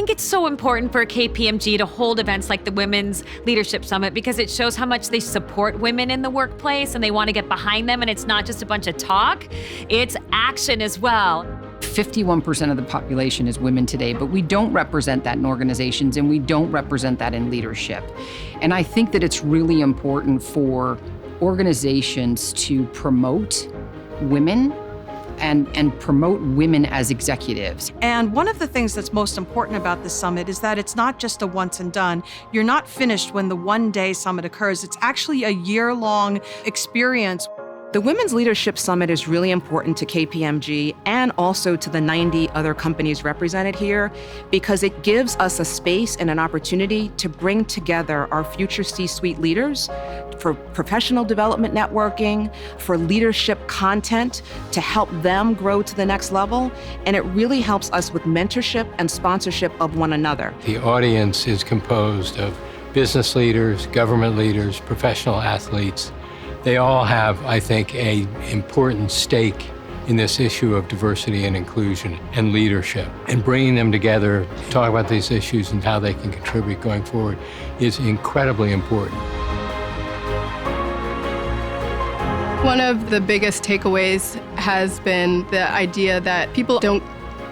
think it's so important for KPMG to hold events like the Women's Leadership Summit because it shows how much they support women in the workplace and they want to get behind them. And it's not just a bunch of talk, it's action as well. 51% of the population is women today, but we don't represent that in organizations and we don't represent that in leadership. And I think that it's really important for organizations to promote women and promote women as executives. And one of the things that's most important about this summit is that it's not just a once and done. You're not finished when the one-day summit occurs. It's actually a year-long experience. The Women's Leadership Summit is really important to KPMG and also to the 90 other companies represented here because it gives us a space and an opportunity to bring together our future C-suite leaders for professional development networking, for leadership content to help them grow to the next level. And it really helps us with mentorship and sponsorship of one another. The audience is composed of business leaders, government leaders, professional athletes. They all have, I think, an important stake in this issue of diversity and inclusion and leadership. And bringing them together to talk about these issues and how they can contribute going forward is incredibly important. One of the biggest takeaways has been the idea that people don't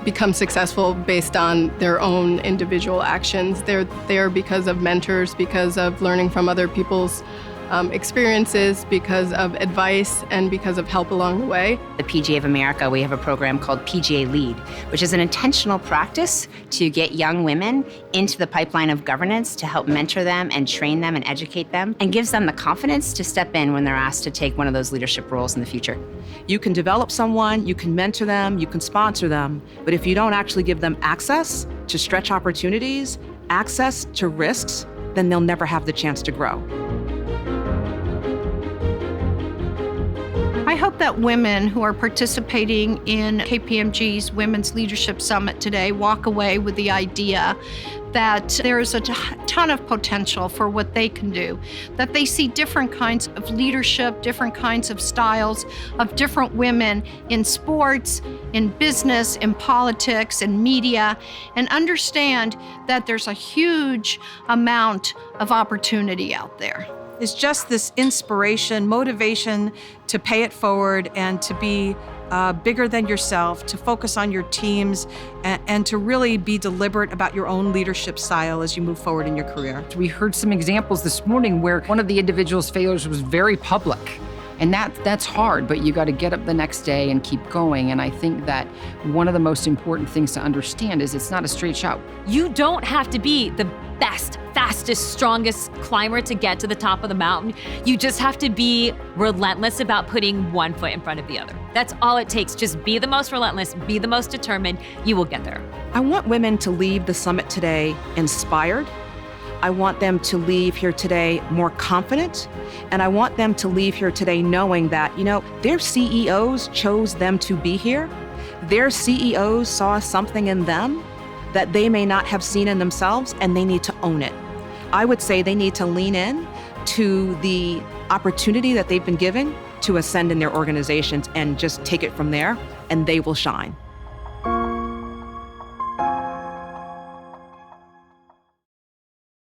become successful based on their own individual actions. They're there because of mentors, because of learning from other people's experiences, because of advice, and because of help along the way. The PGA of America, we have a program called PGA Lead, which is an intentional practice to get young women into the pipeline of governance to help mentor them and train them and educate them, and gives them the confidence to step in when they're asked to take one of those leadership roles in the future. You can develop someone, you can mentor them, you can sponsor them, but if you don't actually give them access to stretch opportunities, access to risks, then they'll never have the chance to grow. I hope that women who are participating in KPMG's Women's Leadership Summit today walk away with the idea that there is a ton of potential for what they can do, that they see different kinds of leadership, different kinds of styles of different women in sports, in business, in politics, in media, and understand that there's a huge amount of opportunity out there. It's just this inspiration, motivation to pay it forward and to be bigger than yourself, to focus on your teams, and to really be deliberate about your own leadership style as you move forward in your career. We heard some examples this morning where one of the individual's failures was very public. And that's hard, but you got to get up the next day and keep going. And I think that one of the most important things to understand is it's not a straight shot. You don't have to be the best, fastest, strongest climber to get to the top of the mountain. You just have to be relentless about putting one foot in front of the other. That's all it takes. Just be the most relentless, be the most determined. You will get there. I want women to leave the summit today inspired. I want them to leave here today more confident, and I want them to leave here today knowing that, their CEOs chose them to be here. Their CEOs saw something in them that they may not have seen in themselves, and they need to own it. I would say they need to lean in to the opportunity that they've been given to ascend in their organizations and just take it from there, and they will shine.